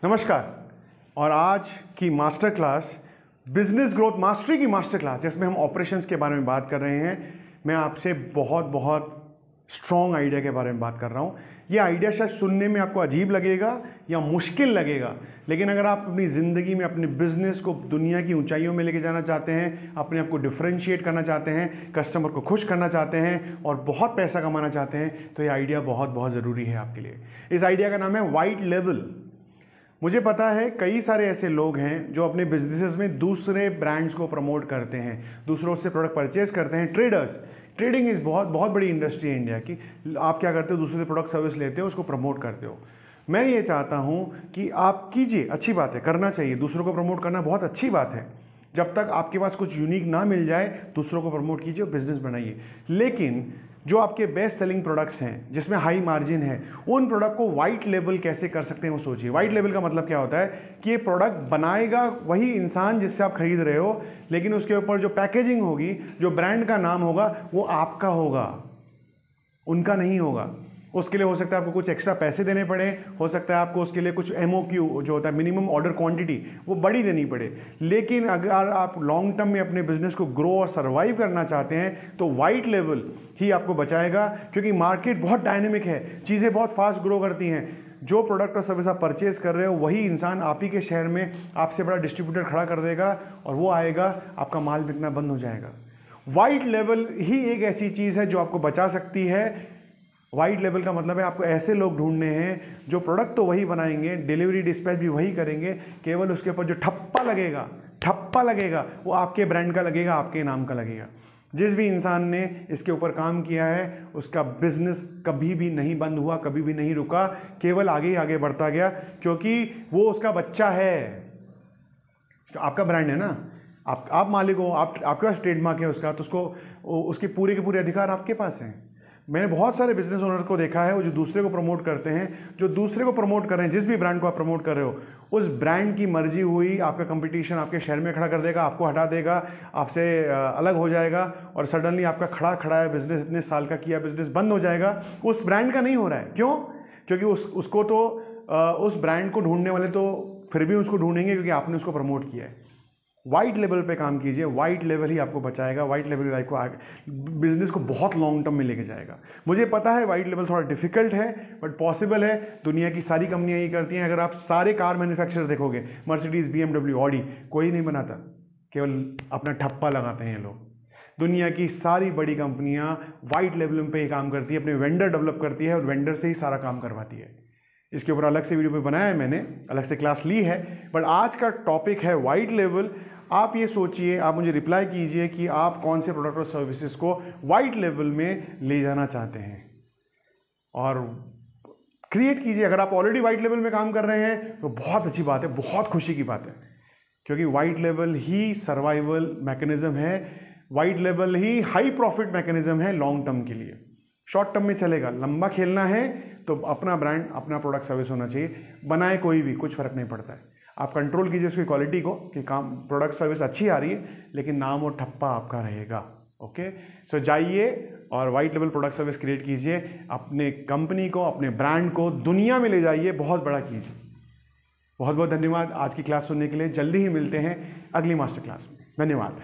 नमस्कार। और आज की master class business growth mastery की मास्टर क्लास, जिसमें हम ऑपरेशंस के बारे में बात कर रहे हैं। मैं आपसे बहुत स्ट्रॉन्ग आइडिया के बारे में बात कर रहा हूँ। ये आइडिया शायद सुनने में आपको अजीब लगेगा या मुश्किल लगेगा, लेकिन अगर आप अपनी ज़िंदगी में अपने बिजनेस को दुनिया की ऊंचाइयों में लेके जाना चाहते हैं, अपने आप को डिफरेंशिएट करना चाहते हैं, कस्टमर को खुश करना चाहते हैं और बहुत पैसा कमाना चाहते हैं, तो ये आइडिया बहुत ज़रूरी है आपके लिए। इस आइडिया का नाम है वाइट लेबल। मुझे पता है कई सारे ऐसे लोग हैं जो अपने बिजनेसेस में दूसरे ब्रांड्स को प्रमोट करते हैं, दूसरों से प्रोडक्ट परचेज करते हैं। ट्रेडिंग इज़ बहुत बड़ी इंडस्ट्री है इंडिया की। आप क्या करते हो, दूसरे से प्रोडक्ट सर्विस लेते हो, उसको प्रमोट करते हो। मैं ये चाहता हूँ कि आप कीजिए, अच्छी बात है, करना चाहिए। दूसरों को प्रमोट करना बहुत अच्छी बात है। जब तक आपके पास कुछ यूनिक ना मिल जाए, दूसरों को प्रमोट कीजिए और बिजनेस बनाइए। लेकिन जो आपके बेस्ट सेलिंग प्रोडक्ट्स हैं, जिसमें हाई मार्जिन है, उन प्रोडक्ट को वाइट लेबल कैसे कर सकते हैं वो सोचिए। वाइट लेबल का मतलब क्या होता है कि ये प्रोडक्ट बनाएगा वही इंसान जिससे आप खरीद रहे हो, लेकिन उसके ऊपर जो पैकेजिंग होगी, जो ब्रांड का नाम होगा, वो आपका होगा, उनका नहीं होगा। उसके लिए हो सकता है आपको कुछ एक्स्ट्रा पैसे देने पड़े, हो सकता है आपको उसके लिए कुछ MOQ जो होता है मिनिमम ऑर्डर क्वांटिटी, वो बड़ी देनी पड़े। लेकिन अगर आप लॉन्ग टर्म में अपने बिजनेस को ग्रो और सर्वाइव करना चाहते हैं, तो वाइट लेवल ही आपको बचाएगा, क्योंकि मार्केट बहुत डायनेमिक है, चीज़ें बहुत फास्ट ग्रो करती हैं। जो प्रोडक्ट और सर्विस आप परचेज कर रहे हो, वही इंसान आप ही के शहर में आपसे बड़ा डिस्ट्रीब्यूटर खड़ा कर देगा और वो आएगा, आपका माल बिकना बंद हो जाएगा। वाइट लेवल ही एक ऐसी चीज़ है जो आपको बचा सकती है। वाइट लेवल का मतलब है आपको ऐसे लोग ढूंढने हैं जो प्रोडक्ट तो वही बनाएंगे, डिलीवरी डिस्पैच भी वही करेंगे, केवल उसके ऊपर जो ठप्पा लगेगा वो आपके ब्रांड का लगेगा, आपके नाम का लगेगा। जिस भी इंसान ने इसके ऊपर काम किया है, उसका बिजनेस कभी भी नहीं बंद हुआ, कभी भी नहीं रुका, केवल आगे ही आगे बढ़ता गया, क्योंकि वो उसका बच्चा है। आपका ब्रांड है ना, आप मालिक हो, आपके पास ट्रेडमार्क है उसका, तो उसके पूरे के पूरे अधिकार आपके पास हैं। मैंने बहुत सारे बिजनेस ओनर को देखा है, वो जो दूसरे को प्रमोट करते हैं, जो दूसरे को प्रमोट कर रहे हैं, जिस भी ब्रांड को आप प्रमोट कर रहे हो, उस ब्रांड की मर्जी हुई आपका कंपटीशन आपके शहर में खड़ा कर देगा, आपको हटा देगा, आपसे अलग हो जाएगा और सडनली आपका खड़ा है बिजनेस, इतने साल का किया बिजनेस बंद हो जाएगा। उस ब्रांड का नहीं हो रहा है। क्यों? क्योंकि उसको तो उस ब्रांड को ढूंढने वाले तो फिर भी उसको ढूंढेंगे, क्योंकि आपने उसको प्रमोट किया है। वाइट लेवल पे काम कीजिए, वाइट लेवल ही आपको बचाएगा, वाइट लेवल लाइफ को आगे बिजनेस को बहुत लॉन्ग टर्म में लेके जाएगा। मुझे पता है वाइट लेवल थोड़ा डिफिकल्ट है, बट पॉसिबल है। दुनिया की सारी कंपनियां ये करती हैं। अगर आप सारे कार मैन्युफैक्चरर देखोगे, मर्सिडीज, BMW, ऑडी, कोई नहीं बनाता, केवल अपना ठप्पा लगाते हैं ये लोग। दुनिया की सारी बड़ी कंपनियां वाइट लेवल पे ही काम करती है, अपने वेंडर डेवलप करती है और वेंडर से ही सारा काम करवाती है। इसके ऊपर अलग से वीडियो पे बनाया है मैंने, अलग से क्लास ली है, बट आज का टॉपिक है वाइट लेवल। आप ये सोचिए, आप मुझे रिप्लाई कीजिए कि आप कौन से प्रोडक्ट और सर्विसेज को वाइट लेवल में ले जाना चाहते हैं और क्रिएट कीजिए। अगर आप ऑलरेडी वाइट लेवल में काम कर रहे हैं तो बहुत अच्छी बात है, बहुत खुशी की बात है, क्योंकि वाइट लेवल ही सर्वाइवल मैकेनिज्म है, वाइट लेवल ही हाई प्रॉफिट मैकेनिज्म है लॉन्ग टर्म के लिए। शॉर्ट टर्म में चलेगा, लंबा खेलना है तो अपना ब्रांड, अपना प्रोडक्ट सर्विस होना चाहिए। बनाए कोई भी, कुछ फर्क नहीं पड़ता है। आप कंट्रोल कीजिए उसकी क्वालिटी को कि काम प्रोडक्ट सर्विस अच्छी आ रही है, लेकिन नाम और ठप्पा आपका रहेगा। ओके, सो जाइए और white level product service create कीजिए, अपने कंपनी को, अपने ब्रांड को दुनिया में ले जाइए, बहुत बड़ा कीजिए। बहुत बहुत धन्यवाद आज की क्लास सुनने के लिए। जल्दी ही मिलते हैं अगली मास्टर क्लास में। धन्यवाद।